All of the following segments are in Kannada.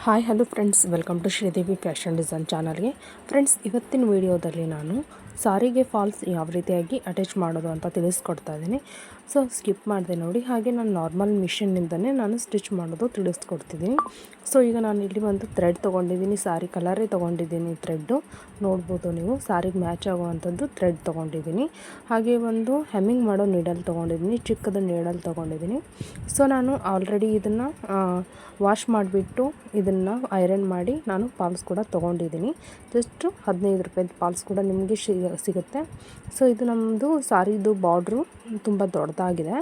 Hi hello friends, welcome to Sridevi fashion design ಚಾನಲ್ಗೆ. ಫ್ರೆಂಡ್ಸ್, ಇವತ್ತಿನ ವಿಡಿಯೋದಲ್ಲಿ ನಾನು ಸಾರಿಗೆ ಫಾಲ್ಸ್ ಯಾವ ರೀತಿಯಾಗಿ ಅಟ್ಯಾಚ್ ಮಾಡೋದು ಅಂತ ತಿಳಿಸ್ಕೊಡ್ತಾ ಇದ್ದೀನಿ. ಸೊ ಸ್ಕಿಪ್ ಮಾಡಿದೆ ನೋಡಿ. ಹಾಗೆ ನಾನು ನಾರ್ಮಲ್ ಮಿಷಿನ್ನಿಂದನೇ ನಾನು ಸ್ಟಿಚ್ ಮಾಡೋದು ತಿಳಿಸ್ಕೊಡ್ತಿದ್ದೀನಿ. ಸೊ ಈಗ ನಾನು ಇಲ್ಲಿ ಒಂದು ಥ್ರೆಡ್ ತೊಗೊಂಡಿದ್ದೀನಿ, ಸಾರಿ ಕಲರೇ ತೊಗೊಂಡಿದ್ದೀನಿ. ಥ್ರೆಡ್ಡು ನೋಡ್ಬೋದು ನೀವು, ಸಾರಿಗೆ ಮ್ಯಾಚ್ ಆಗುವಂಥದ್ದು ಥ್ರೆಡ್ ತೊಗೊಂಡಿದ್ದೀನಿ. ಹಾಗೆ ಒಂದು ಹೆಮ್ಮಿಂಗ್ ಮಾಡೋ ನೀಡಲ್ ತೊಗೊಂಡಿದ್ದೀನಿ, ಚಿಕ್ಕದ ನೀಡಲ್ ತೊಗೊಂಡಿದ್ದೀನಿ. ಸೊ ನಾನು ಆಲ್ರೆಡಿ ಇದನ್ನು ವಾಶ್ ಮಾಡಿಬಿಟ್ಟು ಇದನ್ನು ಐರನ್ ಮಾಡಿ ನಾನು ಫಾಲ್ಸ್ ಕೂಡ ತೊಗೊಂಡಿದ್ದೀನಿ. ಜಸ್ಟ್ 15 ರೂಪಾಯಿದು ಫಾಲ್ಸ್ ಕೂಡ ನಿಮಗೆ ಸಿಗುತ್ತೆ. ಸೊ ಇದು ನಮ್ಮದು ಸಾರಿದು ಬಾರ್ಡ್ರು ತುಂಬ ದೊಡ್ಡದಾಗಿದೆ.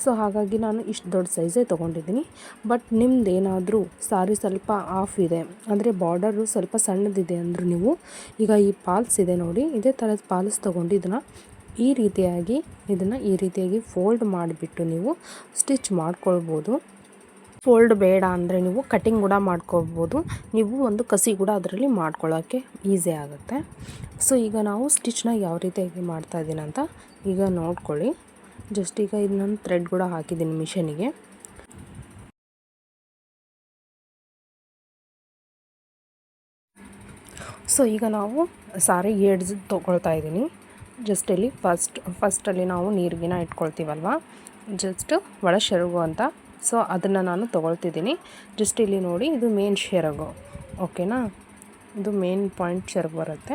ಸೊ ಹಾಗಾಗಿ ನಾನು ಇಷ್ಟು ದೊಡ್ಡ ಸೈಜೇ ತೊಗೊಂಡಿದ್ದೀನಿ. ಬಟ್ ನಿಮ್ದು ಏನಾದರೂ ಸಾರಿ ಸ್ವಲ್ಪ ಆಫ್ ಇದೆ ಅಂದರೆ ಬಾರ್ಡರು ಸ್ವಲ್ಪ ಸಣ್ಣದಿದೆ ಅಂದರೂ ನೀವು ಈಗ ಈ ಫಾಲ್ಸ್ ಇದೆ ನೋಡಿ, ಇದೇ ಥರದ ಫಾಲ್ಸ್ ತೊಗೊಂಡು ಇದನ್ನು ಈ ರೀತಿಯಾಗಿ ಫೋಲ್ಡ್ ಮಾಡಿಬಿಟ್ಟು ನೀವು ಸ್ಟಿಚ್ ಮಾಡ್ಕೊಳ್ಬೋದು. ಫೋಲ್ಡ್ ಬೇಡ ಅಂದರೆ ನೀವು ಕಟಿಂಗ್ ಕೂಡ ಮಾಡ್ಕೊಳ್ಬೋದು. ನೀವು ಒಂದು ಕಸಿ ಕೂಡ ಅದರಲ್ಲಿ ಮಾಡ್ಕೊಳ್ಳೋಕ್ಕೆ ಈಸಿ ಆಗುತ್ತೆ. ಸೊ ಈಗ ನಾವು ಸ್ಟಿಚ್ನ ಯಾವ ರೀತಿಯಾಗಿ ಮಾಡ್ತಾಯಿದ್ದೀನಿ ಅಂತ ಈಗ ನೋಡ್ಕೊಳ್ಳಿ. ಜಸ್ಟ್ ಈಗ ಇದು ನಾನು ಥ್ರೆಡ್ ಕೂಡ ಹಾಕಿದ್ದೀನಿ ಮಿಷನಿಗೆ. ಸೊ ಈಗ ನಾವು ಸಾರಿ ಎಡ್ಜ್ ತೊಗೊಳ್ತಾ ಇದ್ದೀನಿ. ಜಸ್ಟ್ ಇಲ್ಲಿ ಫಸ್ಟಲ್ಲಿ ನಾವು ನೀರಿಗಿನ ಇಟ್ಕೊಳ್ತೀವಲ್ವ, ಜಸ್ಟ್ ಒಳ ಸೆರಗು ಅಂತ. ಸೊ ಅದನ್ನು ನಾನು ತೊಗೊಳ್ತಿದ್ದೀನಿ. ಜಸ್ಟ್ ಇಲ್ಲಿ ನೋಡಿ, ಇದು ಮೇನ್ ಸೆರಗು, ಓಕೆನಾ? ಇದು ಮೇನ್ ಪಾಯಿಂಟ್ ಸೆರಗು ಬರುತ್ತೆ.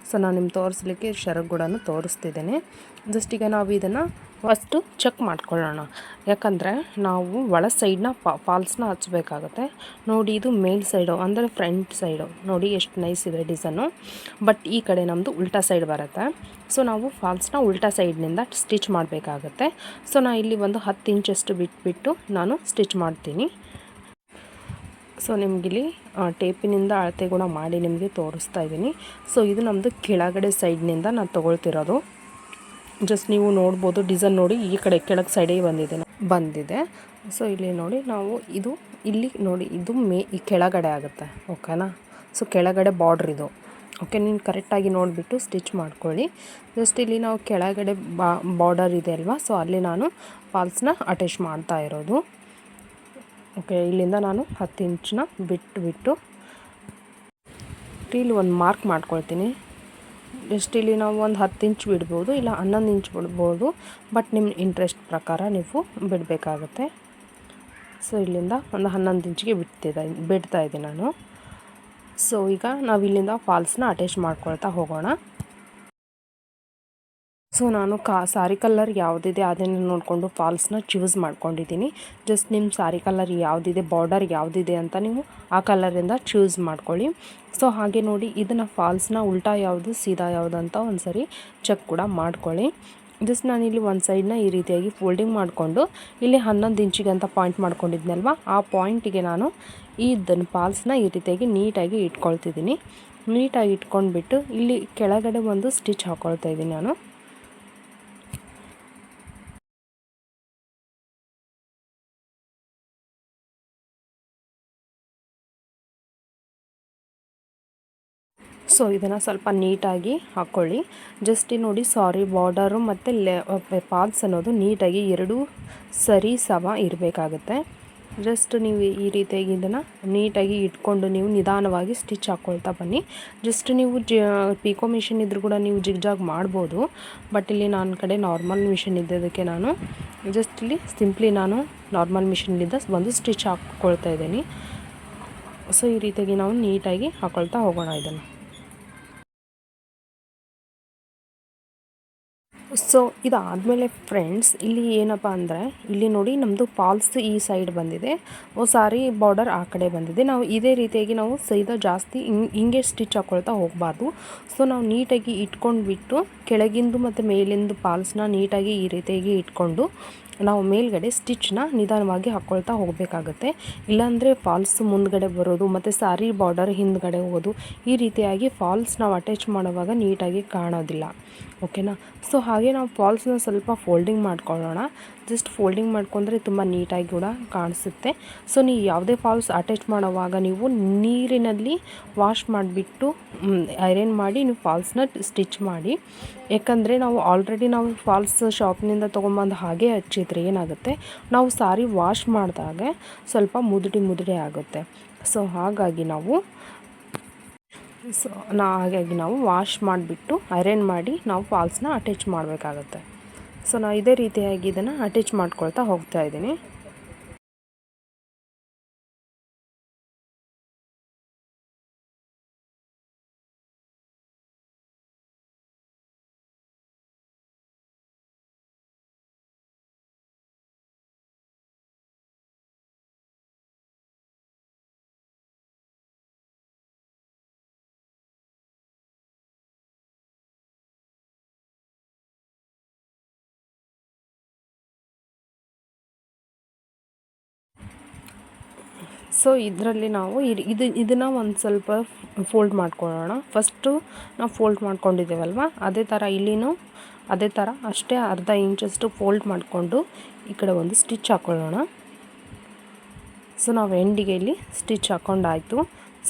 ಸೊ ನಾನು ನಿಮ್ಗೆ ತೋರಿಸ್ಲಿಕ್ಕೆ ಸೆರಗು ಕೂಡ ತೋರಿಸ್ತಿದ್ದೀನಿ. ಜಸ್ಟ್ ಈಗ ನಾವು ಇದನ್ನು ಫಸ್ಟು ಚೆಕ್ ಮಾಡ್ಕೊಳ್ಳೋಣ. ಯಾಕಂದರೆ ನಾವು ಒಳ ಸೈಡ್ನ ಫಾಲ್ಸ್ನ ಹಚ್ಚಬೇಕಾಗುತ್ತೆ. ನೋಡಿ, ಇದು ಮೇಲ್ ಸೈಡು ಅಂದರೆ ಫ್ರಂಟ್ ಸೈಡು ನೋಡಿ ಎಷ್ಟು ನೈಸ್ ಇದೆ ಡಿಸೈನು. ಬಟ್ ಈ ಕಡೆ ನಮ್ಮದು ಉಲ್ಟಾ ಸೈಡ್ ಬರುತ್ತೆ. ಸೊ ನಾವು ಫಾಲ್ಸ್ನ ಉಲ್ಟಾ ಸೈಡ್ನಿಂದ ಸ್ಟಿಚ್ ಮಾಡಬೇಕಾಗುತ್ತೆ. ಸೊ ನಾನು ಇಲ್ಲಿ ಒಂದು 10 ಇಂಚಷ್ಟು ಬಿಟ್ಬಿಟ್ಟು ನಾನು ಸ್ಟಿಚ್ ಮಾಡ್ತೀನಿ. ಸೊ ನಿಮಗಿಲ್ಲಿ ಟೇಪಿನಿಂದ ಅಳತೆ ಕೂಡ ಮಾಡಿ ನಿಮಗೆ ತೋರಿಸ್ತಾ ಇದ್ದೀನಿ. ಸೊ ಇದು ನಮ್ಮದು ಕೆಳಗಡೆ ಸೈಡ್ನಿಂದ ನಾನು ತೊಗೊಳ್ತಿರೋದು. ಜಸ್ಟ್ ನೀವು ನೋಡ್ಬೋದು, ಡಿಸೈನ್ ನೋಡಿ ಈ ಕಡೆ ಕೆಳಗೆ ಸೈಡೇ ಬಂದಿದೆ. ಸೊ ಇಲ್ಲಿ ನೋಡಿ, ನಾವು ಇಲ್ಲಿ ನೋಡಿ, ಇದು ಈ ಕೆಳಗಡೆ ಆಗುತ್ತೆ, ಓಕೆನಾ? ಸೊ ಕೆಳಗಡೆ ಬಾರ್ಡ್ರ್ ಇದು, ಓಕೆ? ನೀನು ಕರೆಕ್ಟಾಗಿ ನೋಡಿಬಿಟ್ಟು ಸ್ಟಿಚ್ ಮಾಡ್ಕೊಳ್ಳಿ. ಜಸ್ಟ್ ಇಲ್ಲಿ ನಾವು ಕೆಳಗಡೆ ಬಾರ್ಡರ್ ಇದೆ ಅಲ್ವಾ, ಸೊ ಅಲ್ಲಿ ನಾನು ಫಾಲ್ಸ್ನ ಅಟ್ಯಾಚ್ ಮಾಡ್ತಾ ಇರೋದು. ಓಕೆ, ಇಲ್ಲಿಂದ ನಾನು 10 ಇಂಚನ್ನ ಬಿಟ್ಟು ಇಲ್ಲಿ ಒಂದು ಮಾರ್ಕ್ ಮಾಡ್ಕೊಳ್ತೀನಿ. ಜಸ್ಟ್ ಇಲ್ಲಿ ನಾವು ಒಂದು 10 ಇಂಚ್ ಬಿಡ್ಬೋದು, ಇಲ್ಲ 11 ಇಂಚ್ ಬಿಡ್ಬೋದು. ಬಟ್ ನಿಮ್ಮ ಇಂಟ್ರೆಸ್ಟ್ ಪ್ರಕಾರ ನೀವು ಬಿಡಬೇಕಾಗತ್ತೆ. ಸೊ ಇಲ್ಲಿಂದ ಒಂದು 11 ಇಂಚಿಗೆ ಬಿಡ್ತಾ ಇದ್ದೀನಿ ನಾನು. ಸೊ ಈಗ ನಾವು ಇಲ್ಲಿಂದ ಫಾಲ್ಸ್ನ ಅಟ್ಯಾಚ್ ಮಾಡ್ಕೊಳ್ತಾ ಹೋಗೋಣ. ಸೊ ನಾನು ಸಾರಿ ಕಲರ್ ಯಾವುದಿದೆ ಅದನ್ನು ನೋಡಿಕೊಂಡು ಫಾಲ್ಸ್ನ ಚೂಸ್ ಮಾಡ್ಕೊಂಡಿದ್ದೀನಿ. ಜಸ್ಟ್ ನಿಮ್ಮ ಸಾರಿ ಕಲರ್ ಯಾವುದಿದೆ, ಬಾರ್ಡರ್ ಯಾವುದಿದೆ ಅಂತ ನೀವು ಆ ಕಲರಿಂದ ಚೂಸ್ ಮಾಡ್ಕೊಳ್ಳಿ. ಸೊ ಹಾಗೆ ನೋಡಿ, ಇದನ್ನು ಫಾಲ್ಸ್ನ ಉಲ್ಟಾ ಯಾವುದು ಸೀದಾ ಯಾವುದು ಅಂತ ಒಂದು ಸರಿ ಚೆಕ್ ಕೂಡ ಮಾಡ್ಕೊಳ್ಳಿ. ಜಸ್ಟ್ ನಾನಿಲ್ಲಿ ಒಂದು ಸೈಡ್ನ ಈ ರೀತಿಯಾಗಿ ಫೋಲ್ಡಿಂಗ್ ಮಾಡಿಕೊಂಡು ಇಲ್ಲಿ 11 ಇಂಚಿಗೆ ಅಂತ ಪಾಯಿಂಟ್ ಮಾಡ್ಕೊಂಡಿದ್ನಲ್ವ, ಆ ಪಾಯಿಂಟಿಗೆ ನಾನು ಇದನ್ನು ಫಾಲ್ಸ್ನ ಈ ರೀತಿಯಾಗಿ ನೀಟಾಗಿ ಇಟ್ಕೊಳ್ತಿದ್ದೀನಿ. ನೀಟಾಗಿ ಇಟ್ಕೊಂಡ್ಬಿಟ್ಟು ಇಲ್ಲಿ ಕೆಳಗಡೆ ಒಂದು ಸ್ಟಿಚ್ ಹಾಕ್ಕೊಳ್ತಾ ಇದ್ದೀನಿ ನಾನು. ಸೊ ಇದನ್ನು ಸ್ವಲ್ಪ ನೀಟಾಗಿ ಹಾಕ್ಕೊಳ್ಳಿ. ಜಸ್ಟ್ ನೋಡಿ, ಸಾರಿ ಬಾರ್ಡರು ಮತ್ತು ಫಾಲ್ಸ್ ಅನ್ನೋದು ನೀಟಾಗಿ ಎರಡೂ ಸರಿ ಸಮ ಇರಬೇಕಾಗುತ್ತೆ. ಜಸ್ಟ್ ನೀವು ಈ ರೀತಿಯಾಗಿ ಇದನ್ನು ನೀಟಾಗಿ ಇಟ್ಕೊಂಡು ನೀವು ನಿಧಾನವಾಗಿ ಸ್ಟಿಚ್ ಹಾಕ್ಕೊಳ್ತಾ ಬನ್ನಿ. ಜಸ್ಟ್ ನೀವು ಪಿಕೋ ಮಿಷಿನ್ ಇದ್ರೂ ಕೂಡ ನೀವು ಜಿಗ್ಜಾಗ್ ಮಾಡ್ಬೋದು. ಬಟ್ ಇಲ್ಲಿ ನನ್ನ ಕಡೆ ನಾರ್ಮಲ್ ಮಿಷಿನ್ ಇದ್ದದಕ್ಕೆ ನಾನು ಜಸ್ಟ್ ಇಲ್ಲಿ ಸಿಂಪ್ಲಿ ನಾನು ನಾರ್ಮಲ್ ಮಿಷಿನ್ಲಿಂದ ಒಂದು ಸ್ಟಿಚ್ ಹಾಕ್ಕೊಳ್ತಾ ಇದ್ದೀನಿ. ಸೊ ಈ ರೀತಿಯಾಗಿ ನಾವು ನೀಟಾಗಿ ಹಾಕ್ಕೊಳ್ತಾ ಹೋಗೋಣ ಇದನ್ನು. ಸೊ ಇದಾದಮೇಲೆ ಫ್ರೆಂಡ್ಸ್, ಇಲ್ಲಿ ಏನಪ್ಪ ಅಂದರೆ, ಇಲ್ಲಿ ನೋಡಿ ನಮ್ಮದು ಫಾಲ್ಸ್ ಈ ಸೈಡ್ ಬಂದಿದೆ, ಸಾರಿ ಬಾರ್ಡರ್ ಆ ಕಡೆ ಬಂದಿದೆ. ನಾವು ಇದೇ ರೀತಿಯಾಗಿ ನಾವು ಸೈದ ಜಾಸ್ತಿ ಹಿಂಗೆ ಸ್ಟಿಚ್ ಹಾಕ್ಕೊಳ್ತಾ ಹೋಗಬಾರ್ದು. ಸೊ ನಾವು ನೀಟಾಗಿ ಇಟ್ಕೊಂಡ್ಬಿಟ್ಟು ಕೆಳಗಿಂದು ಮತ್ತು ಮೇಲಿಂದು ಫಾಲ್ಸ್ನ ನೀಟಾಗಿ ಈ ರೀತಿಯಾಗಿ ಇಟ್ಕೊಂಡು ನಾವು ಮೇಲ್ಗಡೆ ಸ್ಟಿಚ್ನ ನಿಧಾನವಾಗಿ ಹಾಕ್ಕೊಳ್ತಾ ಹೋಗಬೇಕಾಗತ್ತೆ. ಇಲ್ಲಾಂದರೆ ಫಾಲ್ಸ್ ಮುಂದ್ಗಡೆ ಬರೋದು ಮತ್ತು ಸಾರಿ ಬಾರ್ಡರ್ ಹಿಂದ್ಗಡೆ ಹೋಗೋದು, ಈ ರೀತಿಯಾಗಿ ಫಾಲ್ಸ್ ನಾವು ಅಟ್ಯಾಚ್ ಮಾಡುವಾಗ ನೀಟಾಗಿ ಕಾಣೋದಿಲ್ಲ, ಓಕೆನಾ? ಸೊ ಹಾಗೆ ನಾವು ಫಾಲ್ಸ್ನ ಸ್ವಲ್ಪ ಫೋಲ್ಡಿಂಗ್ ಮಾಡ್ಕೊಳ್ಳೋಣ. ಜಸ್ಟ್ ಫೋಲ್ಡಿಂಗ್ ಮಾಡ್ಕೊಂಡ್ರೆ ತುಂಬ ನೀಟಾಗಿ ಕೂಡ ಕಾಣಿಸುತ್ತೆ. ಸೊ ನೀವು ಯಾವುದೇ ಫಾಲ್ಸ್ ಅಟ್ಯಾಚ್ ಮಾಡೋವಾಗ ನೀವು ನೀರಿನಲ್ಲಿ ವಾಶ್ ಮಾಡಿಬಿಟ್ಟು ಐರನ್ ಮಾಡಿ ನೀವು ಫಾಲ್ಸ್ನ ಸ್ಟಿಚ್ ಮಾಡಿ. ಯಾಕಂದರೆ ನಾವು ಆಲ್ರೆಡಿ ನಾವು ಫಾಲ್ಸ್ ಶಾಪ್ನಿಂದ ತೊಗೊಂಬಂದು ಹಾಗೆ ಹಚ್ಚಿದ್ರೆ ಏನಾಗುತ್ತೆ, ನಾವು ಸಾರಿ ವಾಶ್ ಮಾಡಿದಾಗ ಸ್ವಲ್ಪ ಮುದುಡಿ ಆಗುತ್ತೆ. ಸೊ ಹಾಗಾಗಿ ನಾವು ವಾಶ್ ಮಾಡಿಬಿಟ್ಟು ಐರನ್ ಮಾಡಿ ನಾವು ಫಾಲ್ಸ್ನ ಅಟ್ಯಾಚ್ ಮಾಡಬೇಕಾಗತ್ತೆ. ಸೊ ನಾನು ಇದೇ ರೀತಿಯಾಗಿ ಇದನ್ನು ಅಟ್ಯಾಚ್ ಮಾಡ್ಕೊಳ್ತಾ ಹೋಗ್ತಾ ಇದ್ದೀನಿ. ಸೊ ಇದರಲ್ಲಿ ನಾವು ಇದನ್ನು ಒಂದು ಸ್ವಲ್ಪ ಫೋಲ್ಡ್ ಮಾಡ್ಕೊಳ್ಳೋಣ. ಫಸ್ಟು ನಾವು ಫೋಲ್ಡ್ ಮಾಡ್ಕೊಂಡಿದ್ದೇವಲ್ವ, ಅದೇ ಥರ ಇಲ್ಲಿನೂ ಅದೇ ಥರ ಅಷ್ಟೇ ಅರ್ಧ ಇಂಚಷ್ಟು ಫೋಲ್ಡ್ ಮಾಡಿಕೊಂಡು ಈ ಕಡೆ ಒಂದು ಸ್ಟಿಚ್ ಹಾಕ್ಕೊಳ್ಳೋಣ. ಸೊ ನಾವು ಎಂಡಿಗೆ ಇಲ್ಲಿ ಸ್ಟಿಚ್ ಹಾಕ್ಕೊಂಡಾಯಿತು.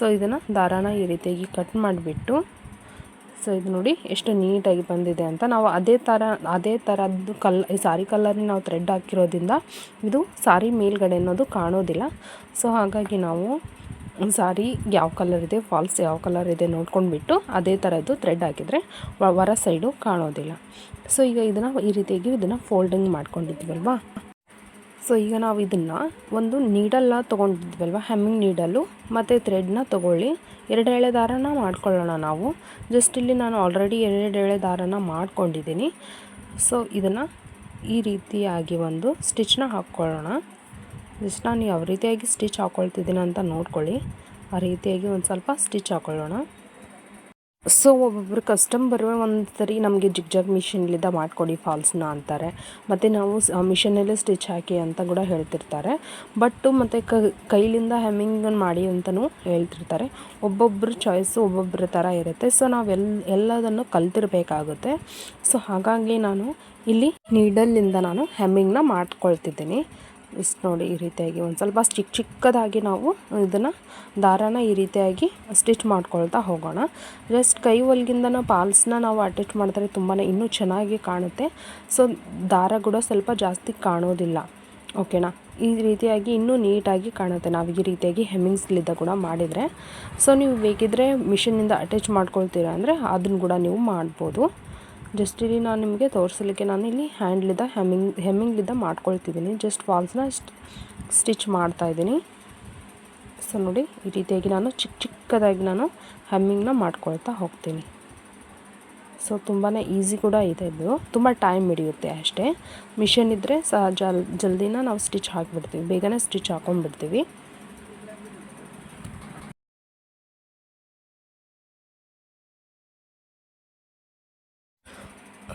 ಸೊ ಇದನ್ನು ದಾರಾನ ಈ ರೀತಿಯಾಗಿ ಕಟ್ ಮಾಡಿಬಿಟ್ಟು, ಸೊ ಇದು ನೋಡಿ ಎಷ್ಟು ನೀಟಾಗಿ ಬಂದಿದೆ ಅಂತ. ನಾವು ಅದೇ ಥರದ್ದು ಸಾರಿ ಕಲರ್ನ ನಾವು ಥ್ರೆಡ್ ಹಾಕಿರೋದ್ರಿಂದ ಇದು ಸಾರಿ ಮೇಲ್ಗಡೆ ಅನ್ನೋದು ಕಾಣೋದಿಲ್ಲ. ಸೊ ಹಾಗಾಗಿ ನಾವು ಸಾರಿ ಯಾವ ಕಲರ್ ಇದೆ, ಫಾಲ್ಸ್ ಯಾವ ಕಲರ್ ಇದೆ ನೋಡ್ಕೊಂಡ್ಬಿಟ್ಟು ಅದೇ ಥರದ್ದು ಥ್ರೆಡ್ ಹಾಕಿದರೆ ಹೊರ ಸೈಡು ಕಾಣೋದಿಲ್ಲ. ಸೊ ಈಗ ಈ ರೀತಿಯಾಗಿ ಇದನ್ನು ಫೋಲ್ಡಿಂಗ್ ಮಾಡ್ಕೊಂಡಿದ್ವಲ್ವ. ಸೊ ಈಗ ನಾವು ಇದನ್ನು ಒಂದು ನೀಡಲ್ನ ತೊಗೊಂಡಿದ್ವಲ್ವ, ಹೆಮ್ಮಿಂಗ್ ನೀಡಲ್ಲು ಮತ್ತು ಥ್ರೆಡ್ನ ತೊಗೊಳ್ಳಿ. 2 ಎಳೆ ದಾರನ ಮಾಡ್ಕೊಳ್ಳೋಣ ನಾವು. ಜಸ್ಟ್ ಇಲ್ಲಿ ನಾನು ಆಲ್ರೆಡಿ 2 ಎಳೆ ದಾರನ ಮಾಡ್ಕೊಂಡಿದ್ದೀನಿ. ಸೊ ಇದನ್ನು ಈ ರೀತಿಯಾಗಿ ಒಂದು ಸ್ಟಿಚ್ನ ಹಾಕ್ಕೊಳ್ಳೋಣ. ಜಸ್ಟ್ ನಾನು ಯಾವ ರೀತಿಯಾಗಿ ಸ್ಟಿಚ್ ಹಾಕ್ಕೊಳ್ತಿದ್ದೀನಿ ಅಂತ ನೋಡ್ಕೊಳ್ಳಿ. ಆ ರೀತಿಯಾಗಿ ಒಂದು ಸ್ವಲ್ಪ ಸ್ಟಿಚ್ ಹಾಕ್ಕೊಳ್ಳೋಣ. ಸೊ ಒಬ್ಬೊಬ್ಬರು ಕಸ್ಟಮರ್ ಒಂದು ಸರಿ ನಮಗೆ ಜಿಗ್ಜಾಗ್ ಮಿಷಿನ್ಲಿಂದ ಮಾಡಿಕೊಡಿ ಫಾಲ್ಸ್ನ ಅಂತಾರೆ, ಮತ್ತು ನಾವು ಮಿಷನಲ್ಲೇ ಸ್ಟಿಚ್ ಹಾಕಿ ಅಂತ ಕೂಡ ಹೇಳ್ತಿರ್ತಾರೆ. ಮತ್ತು ಕೈಲಿಂದ ಹೆಮ್ಮಿಂಗ್ ಮಾಡಿ ಅಂತಲೂ ಹೇಳ್ತಿರ್ತಾರೆ. ಒಬ್ಬೊಬ್ಬರು ಚಾಯ್ಸು ಒಬ್ಬೊಬ್ಬರ ಥರ ಇರುತ್ತೆ. ಸೊ ನಾವು ಎಲ್ಲದನ್ನು ಕಲ್ತಿರಬೇಕಾಗುತ್ತೆ. ಸೊ ಹಾಗಾಗಿ ನಾನು ಇಲ್ಲಿ ನೀಡಲ್ಲಿಂದ ನಾನು ಹೆಮ್ಮಿಂಗ್ನ ಮಾಡ್ಕೊಳ್ತಿದ್ದೀನಿ. ಇಷ್ಟು ನೋಡಿ, ಈ ರೀತಿಯಾಗಿ ಒಂದು ಸ್ವಲ್ಪ ಚಿಕ್ಕದಾಗಿ ನಾವು ಇದನ್ನು ದಾರಾನ ಈ ರೀತಿಯಾಗಿ ಸ್ಟಿಚ್ ಮಾಡ್ಕೊಳ್ತಾ ಹೋಗೋಣ. ಜಸ್ಟ್ ಕೈ ಹೊಲಿಗಿಂದ ಫಾಲ್ಸ್ನ ನಾವು ಅಟ್ಯಾಚ್ ಮಾಡಿದ್ರೆ ತುಂಬಾ ಇನ್ನೂ ಚೆನ್ನಾಗಿ ಕಾಣುತ್ತೆ. ಸೊ ದಾರ ಕೂಡ ಸ್ವಲ್ಪ ಜಾಸ್ತಿ ಕಾಣೋದಿಲ್ಲ. ಓಕೆನಾ? ಈ ರೀತಿಯಾಗಿ ಇನ್ನೂ ನೀಟಾಗಿ ಕಾಣುತ್ತೆ ನಾವು ಈ ರೀತಿಯಾಗಿ ಹೆಮ್ಮಿಂಗ್ಸ್ಲಿಂದ ಕೂಡ ಮಾಡಿದರೆ. ಸೊ ನೀವು ಬೇಕಿದ್ದರೆ ಮಿಷಿನಿಂದ ಅಟ್ಯಾಚ್ ಮಾಡ್ಕೊಳ್ತೀರಾ ಅಂದರೆ ಅದನ್ನು ಕೂಡ ನೀವು ಮಾಡ್ಬೋದು. ಜಸ್ಟ್ ಇಲ್ಲಿ ನಾನು ನಿಮಗೆ ತೋರಿಸಲಿಕ್ಕೆ ನಾನು ಇಲ್ಲಿ ಹ್ಯಾಂಡ್ಲಿಂದ ಹೆಮ್ಮಿಂಗ್ಲಿಂದ ಮಾಡ್ಕೊಳ್ತಿದ್ದೀನಿ. ಜಸ್ಟ್ ಫಾಲ್ಸ್ನ ಸ್ಟಿಚ್ ಮಾಡ್ತಾಯಿದ್ದೀನಿ. ಸೊ ನೋಡಿ, ಈ ರೀತಿಯಾಗಿ ನಾನು ಚಿಕ್ಕದಾಗಿ ನಾನು ಹೆಮ್ಮಿಂಗ್ನ ಮಾಡ್ಕೊಳ್ತಾ ಹೋಗ್ತೀನಿ. ಸೊ ತುಂಬಾ ಈಸಿ ಕೂಡ ಇದೆ. ಇದು ತುಂಬ ಟೈಮ್ ಹಿಡಿಯುತ್ತೆ ಅಷ್ಟೇ. ಮಿಷನ್ ಇದ್ದರೆ ಜಲ್ದಿನ ನಾವು ಸ್ಟಿಚ್ ಹಾಕಿಬಿಡ್ತೀವಿ, ಬೇಗನೆ ಸ್ಟಿಚ್ ಹಾಕೊಂಡ್ಬಿಡ್ತೀವಿ.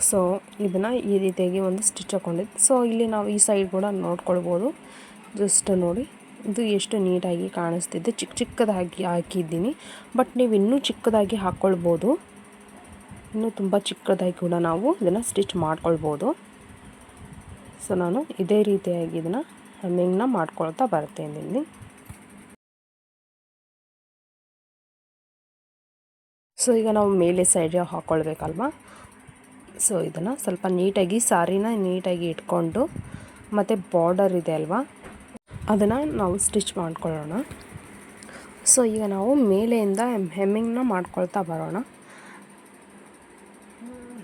ಸೊ ಇದನ್ನು ಈ ರೀತಿಯಾಗಿ ಒಂದು ಸ್ಟಿಚ್ ಹಾಕ್ಕೊಂಡಿದ್ದು. ಸೊ ಇಲ್ಲಿ ನಾವು ಈ ಸೈಡ್ ಕೂಡ ನೋಡ್ಕೊಳ್ಬೋದು. ಜಸ್ಟ್ ನೋಡಿ, ಇದು ಎಷ್ಟು ನೀಟಾಗಿ ಕಾಣಿಸ್ತಿದೆ. ಚಿಕ್ಕದಾಗಿ ಹಾಕಿದ್ದೀನಿ. ಬಟ್ ನೀವು ಇನ್ನೂ ಚಿಕ್ಕದಾಗಿ ಹಾಕ್ಕೊಳ್ಬೋದು. ಇನ್ನೂ ತುಂಬ ಚಿಕ್ಕದಾಗಿ ಕೂಡ ನಾವು ಇದನ್ನು ಸ್ಟಿಚ್ ಮಾಡ್ಕೊಳ್ಬೋದು. ಸೊ ನಾನು ಇದೇ ರೀತಿಯಾಗಿ ಇದನ್ನು ಹೆಮ್ಮಿಂಗ್ನ ಮಾಡ್ಕೊಳ್ತಾ ಬರ್ತೀನಿ. ಸೊ ಈಗ ನಾವು ಮೇಲೆ ಸೈಡ್ ಹಾಕ್ಕೊಳ್ಬೇಕಲ್ವ. ಸೊ ಇದನ್ನು ಸ್ವಲ್ಪ ನೀಟಾಗಿ ಸಾರಿನ ನೀಟಾಗಿ ಇಟ್ಕೊಂಡು, ಮತ್ತು ಬಾರ್ಡರ್ ಇದೆ ಅಲ್ವಾ, ಅದನ್ನು ನಾವು ಸ್ಟಿಚ್ ಮಾಡ್ಕೊಳ್ಳೋಣ. ಸೊ ಈಗ ನಾವು ಮೇಲೆಯಿಂದ ಹೆಮ್ಮಿಂಗ್ನ ಮಾಡ್ಕೊಳ್ತಾ ಬರೋಣ.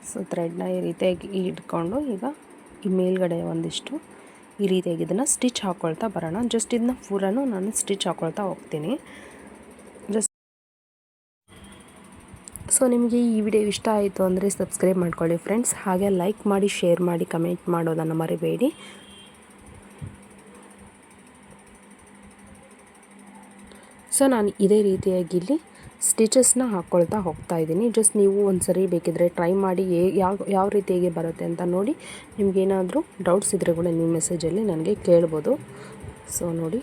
ಸೊ ಥ್ರೆಡ್ನ ಈ ರೀತಿಯಾಗಿ ಇಟ್ಕೊಂಡು ಈಗ ಈ ಮೇಲ್ಗಡೆ ಒಂದಿಷ್ಟು ಈ ರೀತಿಯಾಗಿ ಇದನ್ನು ಸ್ಟಿಚ್ ಹಾಕ್ಕೊಳ್ತಾ ಬರೋಣ. ಜಸ್ಟ್ ಇದನ್ನ ಪೂರನೂ ನಾನು ಸ್ಟಿಚ್ ಹಾಕ್ಕೊಳ್ತಾ ಹೋಗ್ತೀನಿ. ಸೊ ನಿಮಗೆ ಈ ವಿಡಿಯೋ ಇಷ್ಟ ಆಯಿತು ಅಂದರೆ ಸಬ್ಸ್ಕ್ರೈಬ್ ಮಾಡ್ಕೊಳ್ಳಿ ಫ್ರೆಂಡ್ಸ್. ಹಾಗೆ ಲೈಕ್ ಮಾಡಿ, ಶೇರ್ ಮಾಡಿ, ಕಮೆಂಟ್ ಮಾಡೋದನ್ನು ಮರಿಬೇಡಿ. ಸೊ ನಾನು ಇದೇ ರೀತಿಯಾಗಿ ಇಲ್ಲಿ ಸ್ಟಿಚಸ್ನ ಹಾಕ್ಕೊಳ್ತಾ ಹೋಗ್ತಾ ಇದ್ದೀನಿ. ಜಸ್ಟ್ ನೀವು ಒಂದು ಸರಿ ಬೇಕಿದ್ದರೆ ಟ್ರೈ ಮಾಡಿ ಯಾವ ರೀತಿಯಾಗಿ ಬರುತ್ತೆ ಅಂತ ನೋಡಿ. ನಿಮಗೇನಾದರೂ ಡೌಟ್ಸ್ ಇದ್ದರೆ ಕೂಡ ನೀವು ಮೆಸೇಜಲ್ಲಿ ನನಗೆ ಕೇಳ್ಬೋದು. ಸೊ ನೋಡಿ,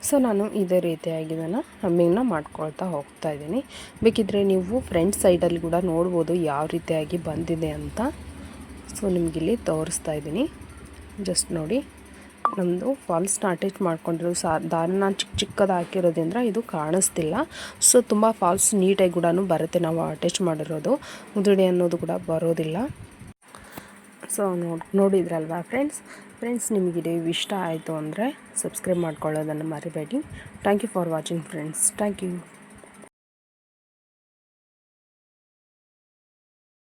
ಸೊ ನಾನು ಇದೇ ರೀತಿಯಾಗಿ ನಾನು ಹೆಮ್ಮಿಂಗ್ನ ಮಾಡ್ಕೊಳ್ತಾ ಹೋಗ್ತಾ ಇದ್ದೀನಿ. ಬೇಕಿದ್ದರೆ ನೀವು ಫ್ರಂಟ್ ಸೈಡಲ್ಲಿ ಕೂಡ ನೋಡ್ಬೋದು ಯಾವ ರೀತಿಯಾಗಿ ಬಂದಿದೆ ಅಂತ. ಸೊ ನಿಮಗಿಲ್ಲಿ ತೋರಿಸ್ತಾ ಇದ್ದೀನಿ. ಜಸ್ಟ್ ನೋಡಿ, ನಮ್ಮದು ಫಾಲ್ಸ್ನ ಅಟ್ಯಾಚ್ ಮಾಡ್ಕೊಂಡಿರೋ ದಾರನ ಚಿಕ್ಕದು ಹಾಕಿರೋದ್ರಿಂದ ಇದು ಕಾಣಿಸ್ತಿಲ್ಲ. ಸೊ ತುಂಬ ಫಾಲ್ಸ್ ನೀಟಾಗಿ ಕೂಡ ಬರುತ್ತೆ ನಾವು ಅಟ್ಯಾಚ್ ಮಾಡಿರೋದು, ಮುದುಡಿ ಅನ್ನೋದು ಕೂಡ ಬರೋದಿಲ್ಲ. ಸೊ ನೋಡಿದ್ರಲ್ವಾ ಫ್ರೆಂಡ್ಸ್ ನಿಮಗೆ ಇಷ್ಟ ಆಯಿತು ಅಂದರೆ ಸಬ್ಸ್ಕ್ರೈಬ್ ಮಾಡ್ಕೊಳ್ಳೋದನ್ನು ಮರಿಬೇಡಿ. Thank you for watching friends. Thank you.